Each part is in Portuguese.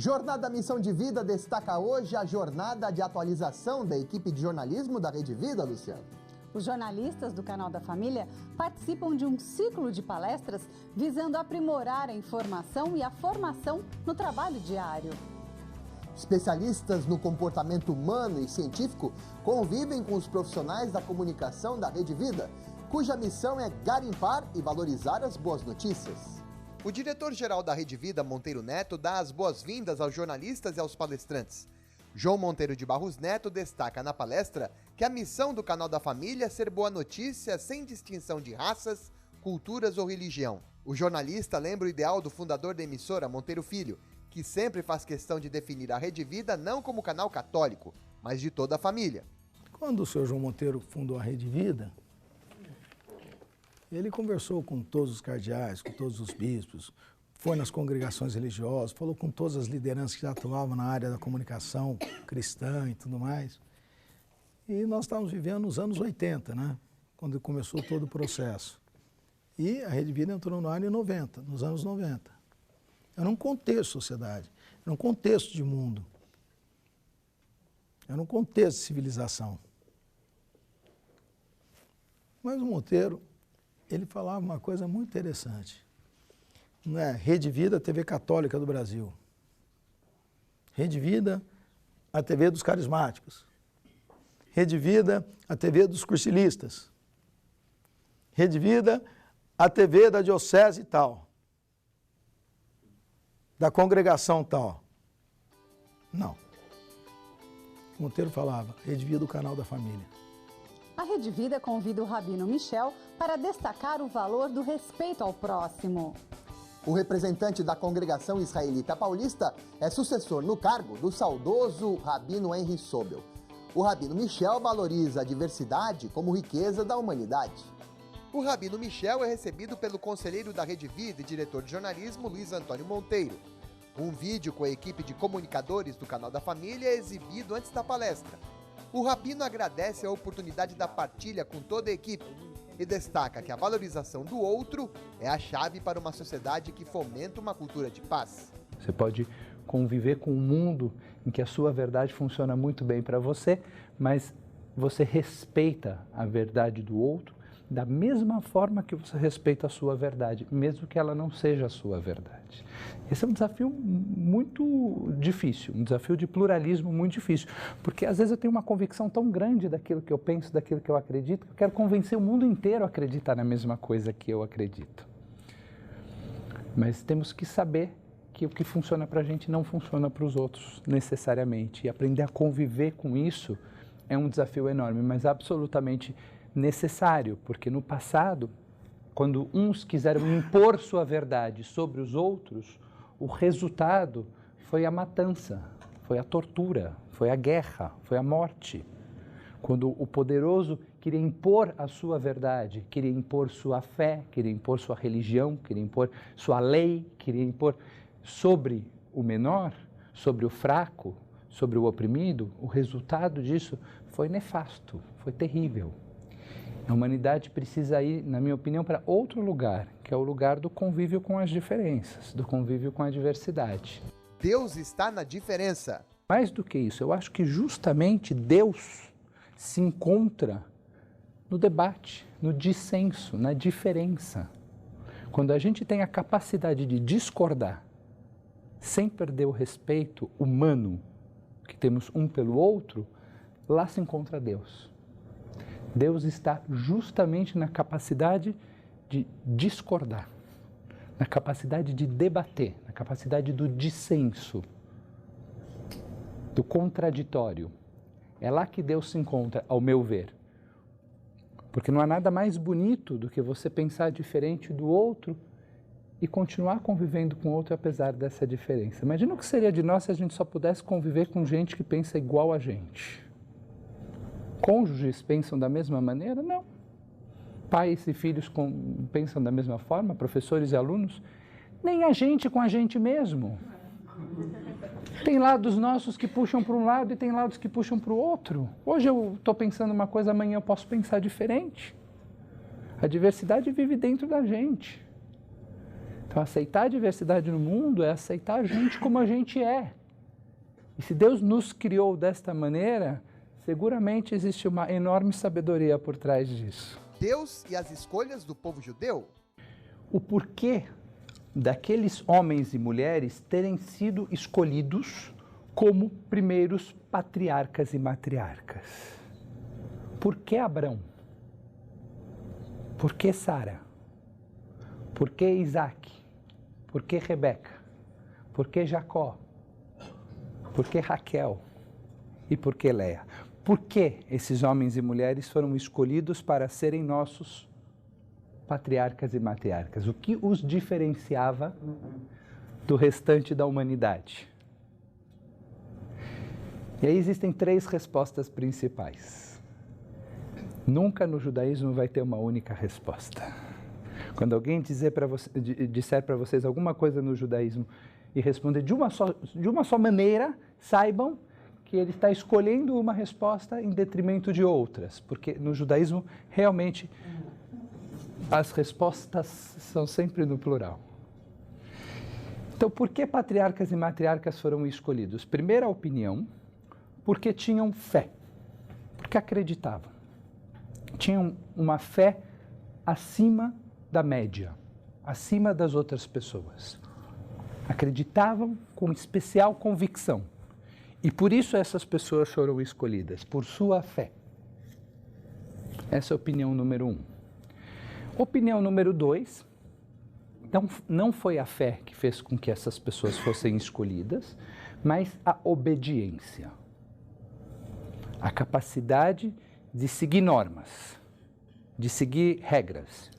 Jornada Missão de Vida destaca hoje a jornada de atualização da equipe de jornalismo da Rede Vida, Luciano. Os jornalistas do Canal da Família participam de um ciclo de palestras visando aprimorar a informação e a formação no trabalho diário. Especialistas no comportamento humano e científico convivem com os profissionais da comunicação da Rede Vida, cuja missão é garimpar e valorizar as boas notícias. O diretor-geral da Rede Vida, Monteiro Neto, dá as boas-vindas aos jornalistas e aos palestrantes. João Monteiro de Barros Neto destaca na palestra que a missão do Canal da Família é ser boa notícia sem distinção de raças, culturas ou religião. O jornalista lembra o ideal do fundador da emissora, Monteiro Filho, que sempre faz questão de definir a Rede Vida não como canal católico, mas de toda a família. Quando o senhor João Monteiro fundou a Rede Vida, ele conversou com todos os cardeais, com todos os bispos, foi nas congregações religiosas, falou com todas as lideranças que já atuavam na área da comunicação cristã e tudo mais. E nós estávamos vivendo nos anos 80, né? Quando começou todo o processo. E a Rede Vida entrou no ar nos anos 90. Era um contexto de sociedade, era um contexto de mundo, era um contexto de civilização. Mas o Monteiro, ele falava uma coisa muito interessante. Não é? Rede Vida, TV Católica do Brasil. Rede Vida, a TV dos carismáticos. Rede Vida, a TV dos cursilistas. Rede Vida, a TV da diocese e tal. Da congregação tal. Não. O Monteiro falava, Rede Vida, o canal da família. A Rede Vida convida o Rabino Michel para destacar o valor do respeito ao próximo. O representante da congregação israelita paulista é sucessor no cargo do saudoso Rabino Henry Sobel. O Rabino Michel valoriza a diversidade como riqueza da humanidade. O Rabino Michel é recebido pelo conselheiro da Rede Vida e diretor de jornalismo Luiz Antônio Monteiro. Um vídeo com a equipe de comunicadores do Canal da Família é exibido antes da palestra. O Rabino agradece a oportunidade da partilha com toda a equipe e destaca que a valorização do outro é a chave para uma sociedade que fomenta uma cultura de paz. Você pode conviver com um mundo em que a sua verdade funciona muito bem para você, mas você respeita a verdade do outro da mesma forma que você respeita a sua verdade, mesmo que ela não seja a sua verdade. Esse é um desafio muito difícil, um desafio de pluralismo muito difícil, porque às vezes eu tenho uma convicção tão grande daquilo que eu penso, daquilo que eu acredito, que eu quero convencer o mundo inteiro a acreditar na mesma coisa que eu acredito. Mas temos que saber que o que funciona para a gente não funciona para os outros necessariamente, e aprender a conviver com isso é um desafio enorme, mas absolutamente necessário, porque no passado, quando uns quiseram impor sua verdade sobre os outros, o resultado foi a matança, foi a tortura, foi a guerra, foi a morte. Quando o poderoso queria impor a sua verdade, queria impor sua fé, queria impor sua religião, queria impor sua lei, queria impor sobre o menor, sobre o fraco, sobre o oprimido, o resultado disso foi nefasto, foi terrível. A humanidade precisa ir, na minha opinião, para outro lugar, que é o lugar do convívio com as diferenças, do convívio com a diversidade. Deus está na diferença. Mais do que isso, eu acho que justamente Deus se encontra no debate, no dissenso, na diferença. Quando a gente tem a capacidade de discordar, sem perder o respeito humano que temos um pelo outro, lá se encontra Deus. Deus está justamente na capacidade de discordar, na capacidade de debater, na capacidade do dissenso, do contraditório. É lá que Deus se encontra, ao meu ver. Porque não há nada mais bonito do que você pensar diferente do outro e continuar convivendo com o outro apesar dessa diferença. Imagina o que seria de nós se a gente só pudesse conviver com gente que pensa igual a gente. Cônjuges pensam da mesma maneira? Não. Pais e filhos pensam da mesma forma, professores e alunos? Nem a gente com a gente mesmo. Tem lados nossos que puxam para um lado e tem lados que puxam para o outro. Hoje eu estou pensando uma coisa, amanhã eu posso pensar diferente. A diversidade vive dentro da gente. Então, aceitar a diversidade no mundo é aceitar a gente como a gente é. E se Deus nos criou desta maneira, seguramente existe uma enorme sabedoria por trás disso. Deus e as escolhas do povo judeu. O porquê daqueles homens e mulheres terem sido escolhidos como primeiros patriarcas e matriarcas. Por que Abrão? Por que Sara? Por que Isaac? Por que Rebeca? Por que Jacó? Por que Raquel? E por que Leia? Por que esses homens e mulheres foram escolhidos para serem nossos patriarcas e matriarcas? O que os diferenciava do restante da humanidade? E aí existem 3 respostas principais. Nunca no judaísmo vai ter uma única resposta. Quando alguém disser para vocês alguma coisa no judaísmo e responder de uma só maneira, saibam que ele está escolhendo uma resposta em detrimento de outras, porque no judaísmo realmente as respostas são sempre no plural. Então, por que patriarcas e matriarcas foram escolhidos? Primeira opinião, porque tinham fé, porque acreditavam. Tinham uma fé acima da média, acima das outras pessoas. Acreditavam com especial convicção. E por isso essas pessoas foram escolhidas, por sua fé. Essa é a opinião número 1. Opinião número 2, não foi a fé que fez com que essas pessoas fossem escolhidas, mas a obediência. A capacidade de seguir normas, de seguir regras,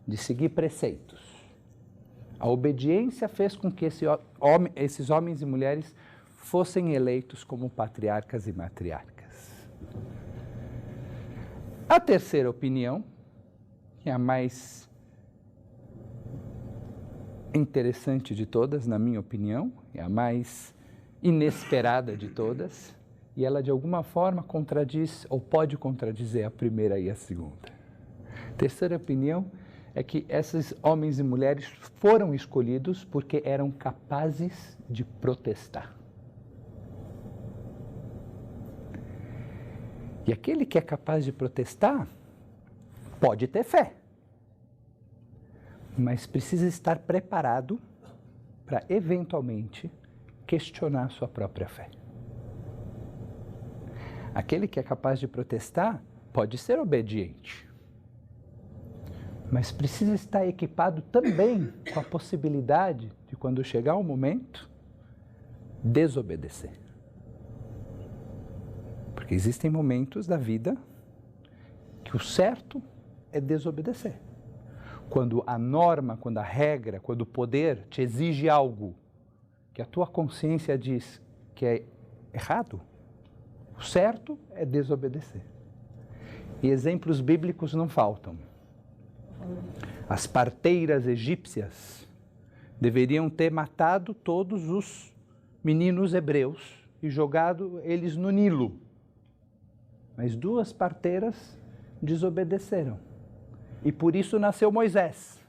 de seguir preceitos. A obediência fez com que esses homens e mulheres fossem eleitos como patriarcas e matriarcas. A terceira opinião, que é a mais interessante de todas, na minha opinião, é a mais inesperada de todas, e ela de alguma forma contradiz ou pode contradizer a primeira e a segunda. A terceira opinião é que esses homens e mulheres foram escolhidos porque eram capazes de protestar. E aquele que é capaz de protestar pode ter fé, mas precisa estar preparado para, eventualmente, questionar sua própria fé. Aquele que é capaz de protestar pode ser obediente, mas precisa estar equipado também com a possibilidade de, quando chegar o momento, desobedecer. Porque existem momentos da vida que o certo é desobedecer. Quando a norma, quando a regra, quando o poder te exige algo que a tua consciência diz que é errado, o certo é desobedecer. E exemplos bíblicos não faltam. As parteiras egípcias deveriam ter matado todos os meninos hebreus e jogado eles no Nilo. Mas 2 parteiras desobedeceram. E por isso nasceu Moisés,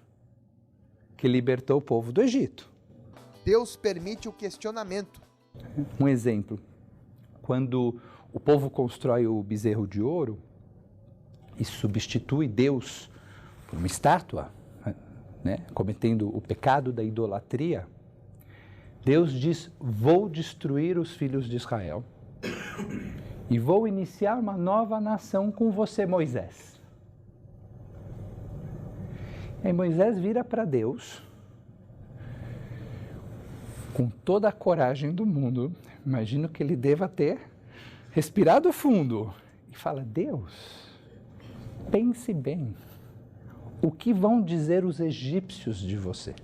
que libertou o povo do Egito. Deus permite o questionamento. Um exemplo, quando o povo constrói o bezerro de ouro e substitui Deus por uma estátua, né, cometendo o pecado da idolatria, Deus diz: vou destruir os filhos de Israel e vou iniciar uma nova nação com você, Moisés. E Moisés vira para Deus, com toda a coragem do mundo, imagino que ele deva ter respirado fundo, e fala: Deus, pense bem, o que vão dizer os egípcios de você?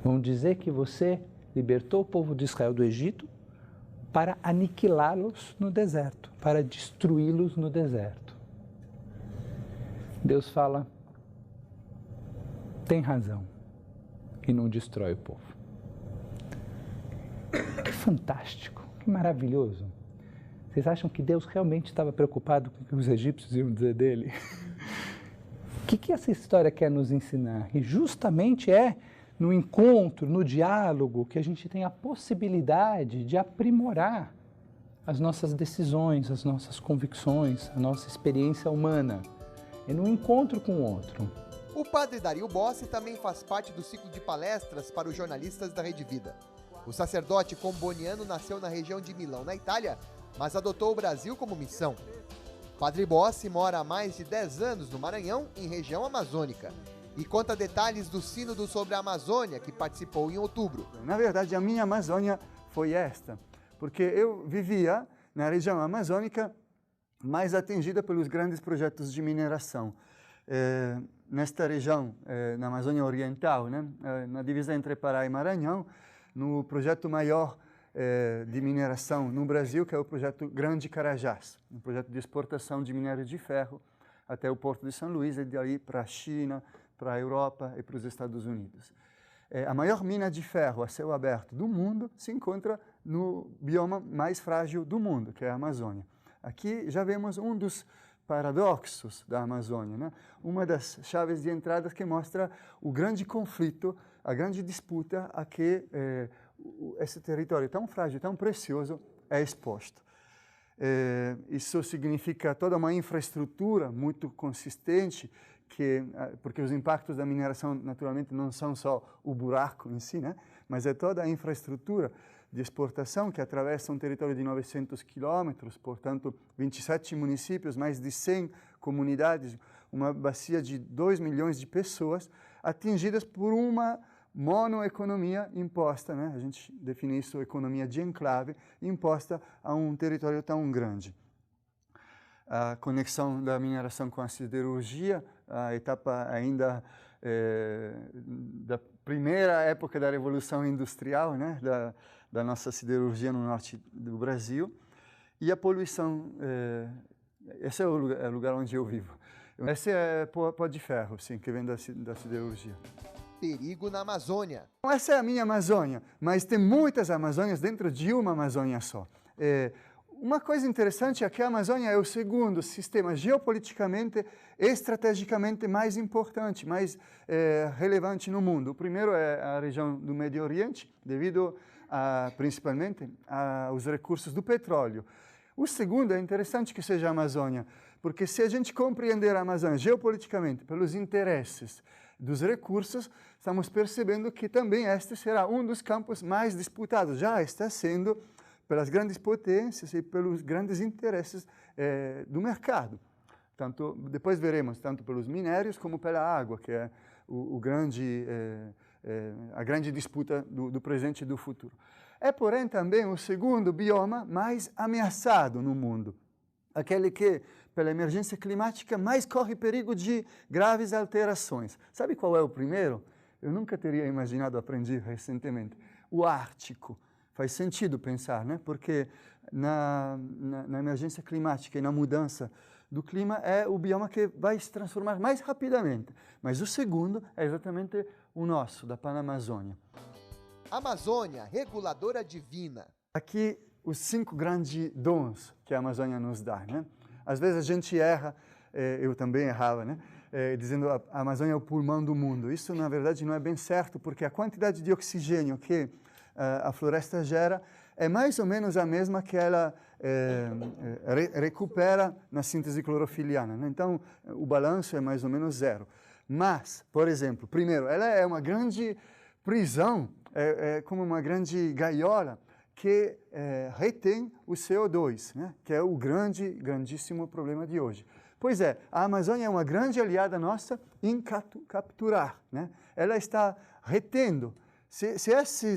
Vão dizer que você libertou o povo de Israel do Egito para aniquilá-los no deserto, para destruí-los no deserto. Deus fala: tem razão, e não destrói o povo. Que fantástico, que maravilhoso. Vocês acham que Deus realmente estava preocupado com o que os egípcios iam dizer dele? que essa história quer nos ensinar? E justamente é no encontro, no diálogo, que a gente tem a possibilidade de aprimorar as nossas decisões, as nossas convicções, a nossa experiência humana. É no encontro com o outro. O padre Dario Bossi também faz parte do ciclo de palestras para os jornalistas da Rede Vida. O sacerdote comboniano nasceu na região de Milão, na Itália, mas adotou o Brasil como missão. Padre Bossi mora há mais de 10 anos no Maranhão, em região amazônica, e conta detalhes do sínodo sobre a Amazônia, que participou em outubro. Na verdade, a minha Amazônia foi esta, porque eu vivia na região amazônica mais atingida pelos grandes projetos de mineração. Nesta região, na Amazônia Oriental, né, na divisa entre Pará e Maranhão, no projeto maior de mineração no Brasil, que é o projeto Grande Carajás, um projeto de exportação de minério de ferro até o Porto de São Luís e daí para a China, para a Europa e para os Estados Unidos. A maior mina de ferro a céu aberto do mundo se encontra no bioma mais frágil do mundo, que é a Amazônia. Aqui já vemos um dos paradoxos da Amazônia, né? Uma das chaves de entrada que mostra o grande conflito, a grande disputa a que esse território tão frágil, tão precioso é exposto. Isso significa toda uma infraestrutura muito consistente, porque os impactos da mineração naturalmente não são só o buraco em si, né? Mas é toda a infraestrutura de exportação que atravessa um território de 900 quilômetros, portanto 27 municípios, mais de 100 comunidades, uma bacia de 2 milhões de pessoas atingidas por uma monoeconomia imposta, né? A gente define isso economia de enclave, imposta a um território tão grande. A conexão da mineração com a siderurgia, a etapa ainda da primeira época da Revolução Industrial, né? Da nossa siderurgia no norte do Brasil, e a poluição, esse é o lugar onde eu vivo. Esse é pó de ferro, sim, que vem da siderurgia. Perigo na Amazônia. Essa é a minha Amazônia, mas tem muitas Amazônias dentro de uma Amazônia só. Uma coisa interessante é que a Amazônia é o segundo sistema geopoliticamente e estrategicamente mais importante, mais relevante no mundo. O primeiro é a região do Médio Oriente, devido principalmente aos recursos do petróleo. O segundo é interessante que seja a Amazônia, porque se a gente compreender a Amazônia geopoliticamente pelos interesses dos recursos, estamos percebendo que também este será um dos campos mais disputados. Já está sendo pelas grandes potências e pelos grandes interesses do mercado. Depois veremos tanto pelos minérios como pela água, que é a grande disputa do presente e do futuro. É, porém, também o segundo bioma mais ameaçado no mundo, aquele que, pela emergência climática, mais corre perigo de graves alterações. Sabe qual é o primeiro? Eu nunca teria imaginado, aprendi recentemente. O Ártico. Faz sentido pensar, né? Porque na emergência climática e na mudança do clima é o bioma que vai se transformar mais rapidamente. Mas o segundo é exatamente o nosso, da Panamazônia. Amazônia, reguladora divina. Aqui, os 5 grandes dons que a Amazônia nos dá, né? Às vezes a gente erra, eu também errava, né? Dizendo a Amazônia é o pulmão do mundo. Isso, na verdade, não é bem certo, porque a quantidade de oxigênio que a floresta gera é mais ou menos a mesma que ela recupera na síntese clorofiliana, né? Então, o balanço é mais ou menos 0. Mas, por exemplo, primeiro, ela é uma grande prisão, é como uma grande gaiola que retém o CO2, né? Que é o grandíssimo problema de hoje. Pois é, a Amazônia é uma grande aliada nossa em capturar, né? Ela está retendo. Se esse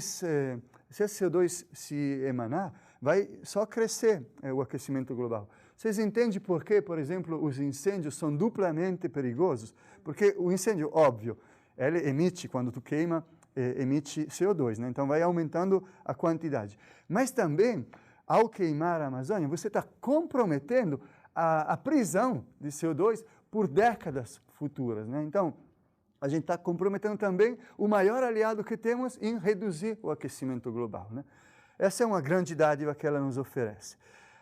CO2 se emanar, vai só crescer o aquecimento global. Vocês entendem por que, por exemplo, os incêndios são duplamente perigosos? Porque o incêndio, óbvio, ele emite, quando tu queima, emite CO2, né? Então vai aumentando a quantidade. Mas também, ao queimar a Amazônia, você está comprometendo a prisão de CO2 por décadas futuras, né? Então, a gente está comprometendo também o maior aliado que temos em reduzir o aquecimento global, né? Essa é uma grande dádiva que ela nos oferece.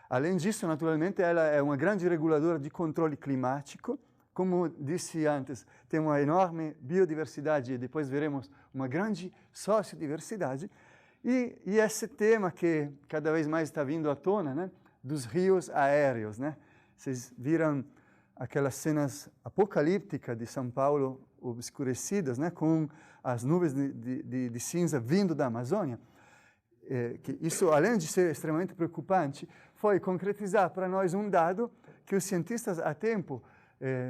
Além disso, naturalmente, ela é uma grande reguladora de controle climático, como disse antes, tem uma enorme biodiversidade e depois veremos uma grande sociodiversidade. E esse tema que cada vez mais está vindo à tona, né, dos rios aéreos, né? Vocês viram aquelas cenas apocalípticas de São Paulo obscurecidas, né, com as nuvens de cinza vindo da Amazônia. Que isso, além de ser extremamente preocupante, foi concretizar para nós um dado que os cientistas há tempo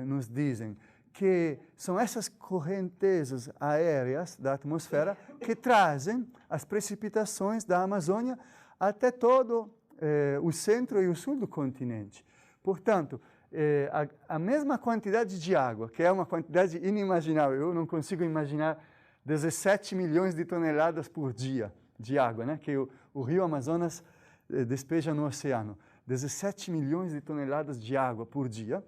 nos dizem, que são essas correntezas aéreas da atmosfera que trazem as precipitações da Amazônia até todo o centro e o sul do continente. Portanto, a mesma quantidade de água, que é uma quantidade inimaginável, eu não consigo imaginar 17 milhões de toneladas por dia de água, né, que o rio Amazonas despeja no oceano. 17 milhões de toneladas de água por dia.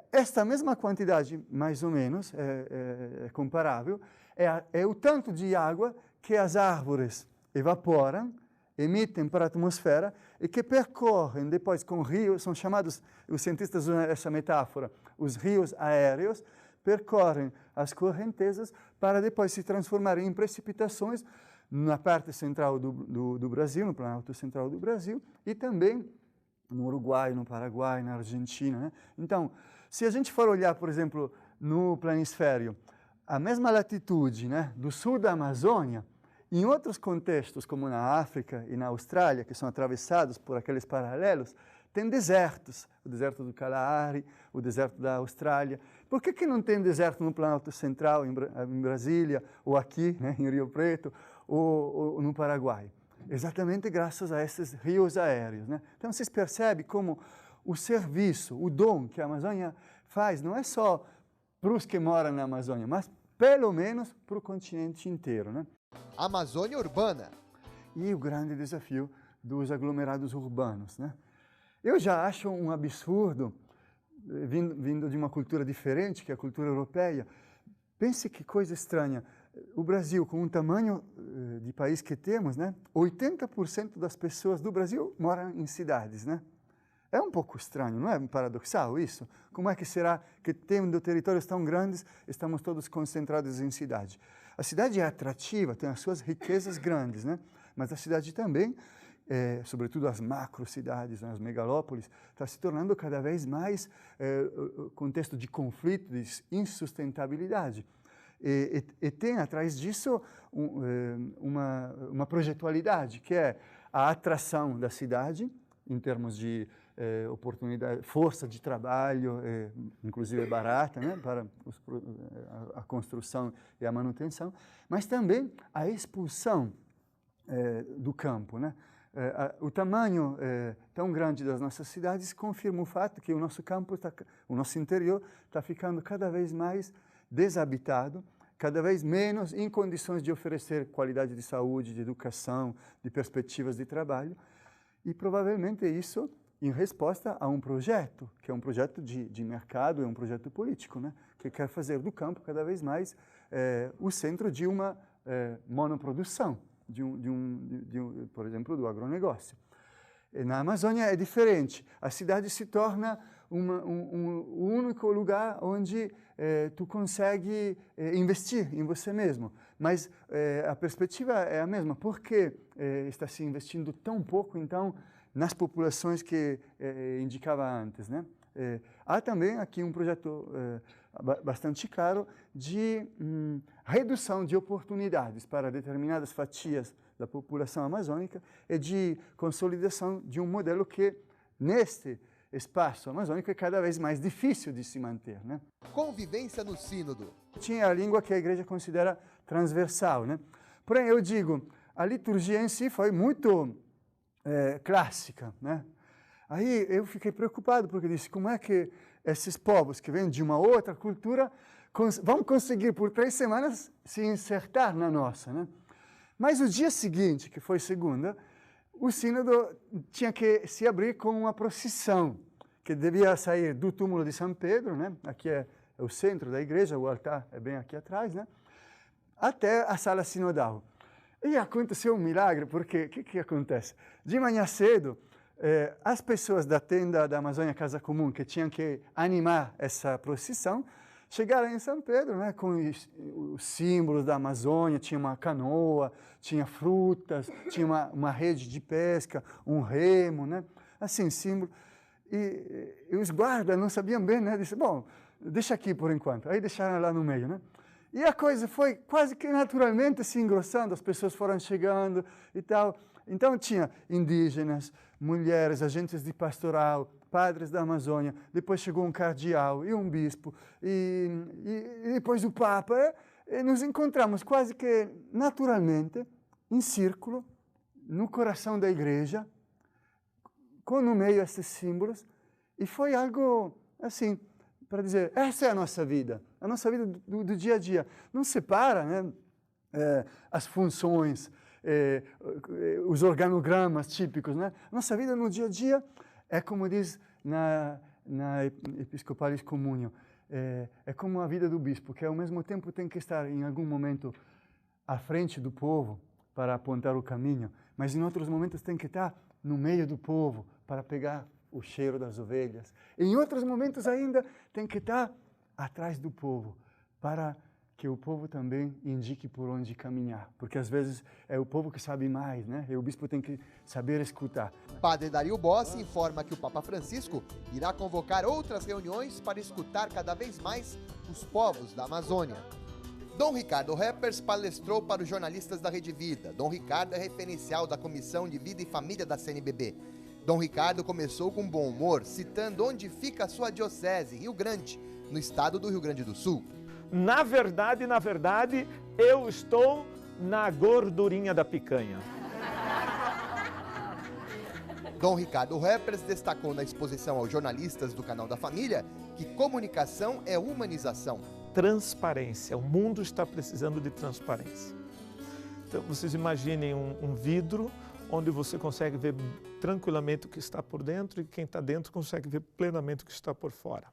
Esta mesma quantidade, mais ou menos, é comparável, é o tanto de água que as árvores evaporam, emitem para a atmosfera e que percorrem depois com rios, são chamados, os cientistas usam essa metáfora, os rios aéreos, percorrem as correntezas para depois se transformarem em precipitações na parte central do Brasil, no Planalto Central do Brasil, e também no Uruguai, no Paraguai, na Argentina, né? Então, se a gente for olhar, por exemplo, no planisfério, a mesma latitude, né, do sul da Amazônia, em outros contextos, como na África e na Austrália, que são atravessados por aqueles paralelos, tem desertos, o deserto do Kalahari, o deserto da Austrália. Por que não tem deserto no Planalto Central, em Brasília, ou aqui, né, em Rio Preto, ou no Paraguai? Exatamente graças a esses rios aéreos, né? Então, vocês percebem como o serviço, o dom que a Amazônia faz, não é só para os que moram na Amazônia, mas pelo menos para o continente inteiro, né? Amazônia Urbana. E o grande desafio dos aglomerados urbanos, né? Eu já acho um absurdo, vindo de uma cultura diferente, que é a cultura europeia. Pense que coisa estranha. O Brasil, com o tamanho de país que temos, né, 80% das pessoas do Brasil moram em cidades, né? É um pouco estranho, não é paradoxal isso? Como é que será que, tendo territórios tão grandes, estamos todos concentrados em cidade? A cidade é atrativa, tem as suas riquezas grandes, né? Mas a cidade também, sobretudo as macrocidades, né, as megalópolis, está se tornando cada vez mais contexto de conflito, de insustentabilidade. E tem atrás disso uma projetualidade, que é a atração da cidade, em termos de oportunidade, força de trabalho, inclusive barata, né, para a construção e a manutenção, mas também a expulsão do campo, né? O tamanho tão grande das nossas cidades confirma o fato que o nosso campo, o nosso interior, está ficando cada vez mais desabitado, cada vez menos em condições de oferecer qualidade de saúde, de educação, de perspectivas de trabalho, e provavelmente isso em resposta a um projeto, que é um projeto de mercado, é um projeto político, né, que quer fazer do campo cada vez mais o centro de uma monoprodução, por exemplo, do agronegócio. Na Amazônia é diferente. A cidade se torna um único lugar onde tu consegue investir em você mesmo. Mas a perspectiva é a mesma. Por que está se investindo tão pouco, então, nas populações que indicava antes, né? Há também aqui um projeto bastante claro de redução de oportunidades para determinadas fatias da população amazônica e de consolidação de um modelo que, neste espaço amazônico, é cada vez mais difícil de se manter, né? Convivência no Sínodo. Tinha a língua que a igreja considera transversal, né? Porém, eu digo, a liturgia em si foi muito clássica, né? Aí eu fiquei preocupado, porque disse, como é que esses povos que vêm de uma outra cultura vão conseguir por 3 semanas se insertar na nossa, né? Mas o dia seguinte, que foi segunda, o sínodo tinha que se abrir com uma procissão, que devia sair do túmulo de São Pedro, né? Aqui é o centro da igreja, o altar é bem aqui atrás, né? Até a sala sinodal. E aconteceu um milagre, porque o que acontece? De manhã cedo, as pessoas da tenda da Amazônia Casa Comum, que tinham que animar essa procissão, chegaram em São Pedro, né, com os símbolos da Amazônia, tinha uma canoa, tinha frutas, tinha uma rede de pesca, um remo, né, assim, símbolo. E os guardas não sabiam bem, né, disseram, bom, deixa aqui por enquanto. Aí deixaram lá no meio, né. E a coisa foi quase que naturalmente se engrossando, as pessoas foram chegando e tal. Então tinha indígenas, mulheres, agentes de pastoral, padres da Amazônia, depois chegou um cardeal e um bispo, e depois o Papa, e nos encontramos quase que naturalmente, em círculo, no coração da igreja, com no meio esses símbolos, e foi algo assim, para dizer, essa é a nossa vida do dia a dia. Não separa, né, as funções, os organogramas típicos, né? Nossa vida no dia a dia é como diz na Episcopalis Communio, é como a vida do bispo, que ao mesmo tempo tem que estar em algum momento à frente do povo para apontar o caminho, mas em outros momentos tem que estar no meio do povo para pegar o cheiro das ovelhas. Em outros momentos ainda tem que estar atrás do povo para que o povo também indique por onde caminhar, porque às vezes é o povo que sabe mais, né? E o bispo tem que saber escutar. Padre Dario Bossi informa que o Papa Francisco irá convocar outras reuniões para escutar cada vez mais os povos da Amazônia. Dom Ricardo Reppers palestrou para os jornalistas da Rede Vida. Dom Ricardo é referencial da Comissão de Vida e Família da CNBB. Dom Ricardo começou com bom humor, citando onde fica a sua diocese, Rio Grande, no estado do Rio Grande do Sul. Na verdade, eu estou na gordurinha da picanha. Dom Ricardo Reppers destacou na exposição aos jornalistas do Canal da Família que comunicação é humanização. Transparência, o mundo está precisando de transparência. Então, vocês imaginem um vidro onde você consegue ver tranquilamente o que está por dentro e quem está dentro consegue ver plenamente o que está por fora.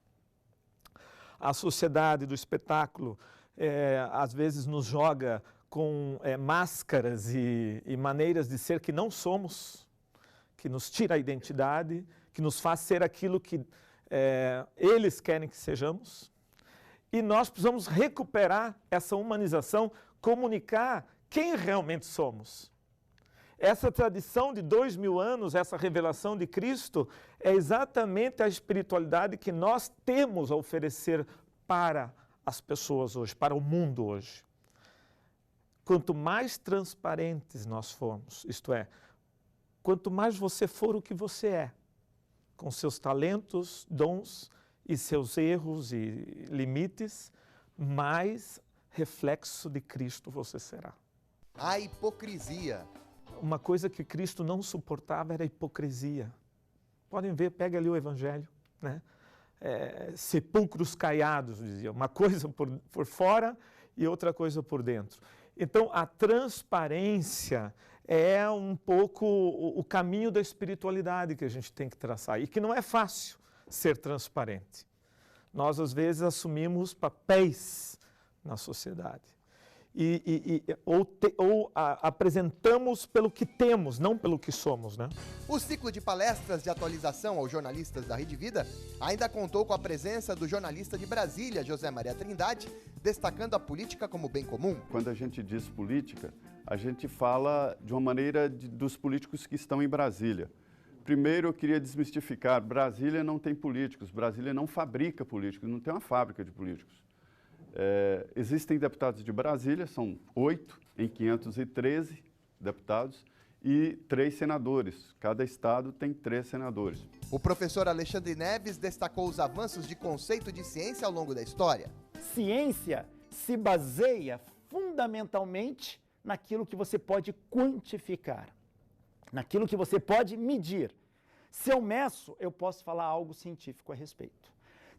A sociedade do espetáculo, às vezes, nos joga com máscaras e maneiras de ser que não somos, que nos tira a identidade, que nos faz ser aquilo que eles querem que sejamos. E nós precisamos recuperar essa humanização, comunicar quem realmente somos. Essa tradição de 2000 anos, essa revelação de Cristo, é exatamente a espiritualidade que nós temos a oferecer para as pessoas hoje, para o mundo hoje. Quanto mais transparentes nós formos, isto é, quanto mais você for o que você é, com seus talentos, dons e seus erros e limites, mais reflexo de Cristo você será. A hipocrisia. Uma coisa que Cristo não suportava era a hipocrisia. Podem ver, pega ali o Evangelho, né? Sepulcros caiados, dizia, uma coisa por fora e outra coisa por dentro. Então, a transparência é um pouco o caminho da espiritualidade que a gente tem que traçar e que não é fácil ser transparente. Nós, às vezes, assumimos papéis na sociedade. Apresentamos pelo que temos, não pelo que somos, né? O ciclo de palestras de atualização aos jornalistas da Rede Vida ainda contou com a presença do jornalista de Brasília, José Maria Trindade, destacando a política como bem comum. Quando a gente diz política, a gente fala de uma maneira dos políticos que estão em Brasília. Primeiro, eu queria desmistificar, Brasília não tem políticos, Brasília não fabrica políticos, não tem uma fábrica de políticos. Existem deputados de Brasília, são 8 em 513 deputados e 3 senadores. Cada estado tem 3 senadores. O professor Alexandre Neves destacou os avanços de conceito de ciência ao longo da história. Ciência se baseia fundamentalmente naquilo que você pode quantificar, naquilo que você pode medir. Se eu meço, eu posso falar algo científico a respeito.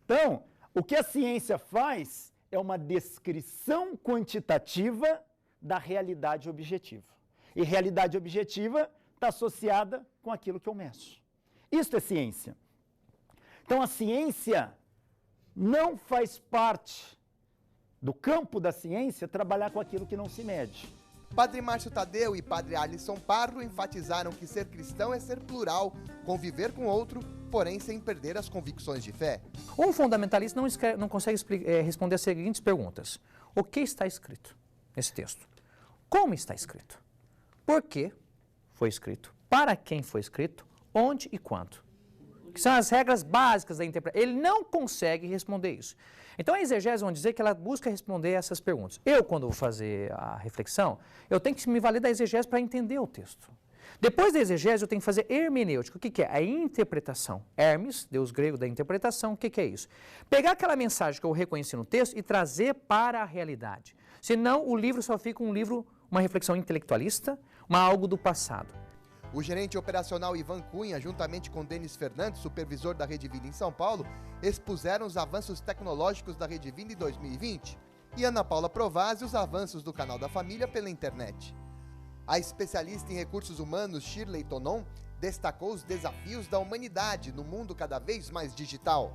Então, o que a ciência faz é uma descrição quantitativa da realidade objetiva. E realidade objetiva está associada com aquilo que eu meço. Isto é ciência. Então, a ciência não faz parte do campo da ciência trabalhar com aquilo que não se mede. Padre Márcio Tadeu e Padre Alisson Parro enfatizaram que ser cristão é ser plural, conviver com outro, porém sem perder as convicções de fé. Um fundamentalista não consegue responder as seguintes perguntas. O que está escrito nesse texto? Como está escrito? Por que foi escrito? Para quem foi escrito? Onde e quando? Que são as regras básicas da interpretação. Ele não consegue responder isso. Então a exegese, vamos dizer que ela busca responder essas perguntas. Eu, quando vou fazer a reflexão, eu tenho que me valer da exegese para entender o texto. Depois da exegese, eu tenho que fazer hermenêutica. O que é? A interpretação. Hermes, deus grego da interpretação, o que é isso? Pegar aquela mensagem que eu reconheci no texto e trazer para a realidade. Senão, o livro só fica um livro, uma reflexão intelectualista, algo do passado. O gerente operacional Ivan Cunha, juntamente com Denis Fernandes, supervisor da Rede Vida em São Paulo, expuseram os avanços tecnológicos da Rede Vida em 2020 e Ana Paula Provazzi os avanços do Canal da Família pela internet. A especialista em recursos humanos Shirley Tonon destacou os desafios da humanidade no mundo cada vez mais digital.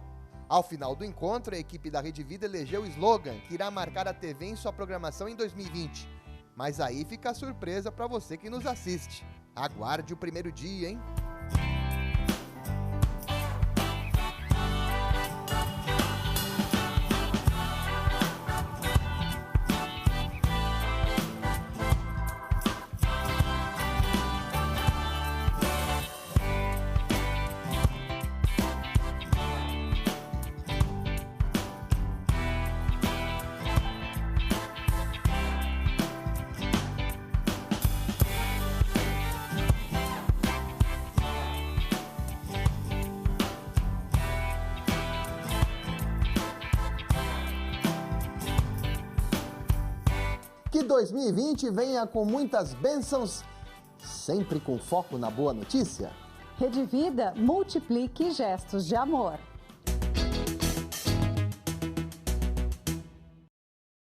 Ao final do encontro, a equipe da Rede Vida elegeu o slogan que irá marcar a TV em sua programação em 2020. Mas aí fica a surpresa para você que nos assiste. Aguarde o primeiro dia, hein? Que 2020 venha com muitas bênçãos, sempre com foco na boa notícia. Rede Vida, multiplique gestos de amor.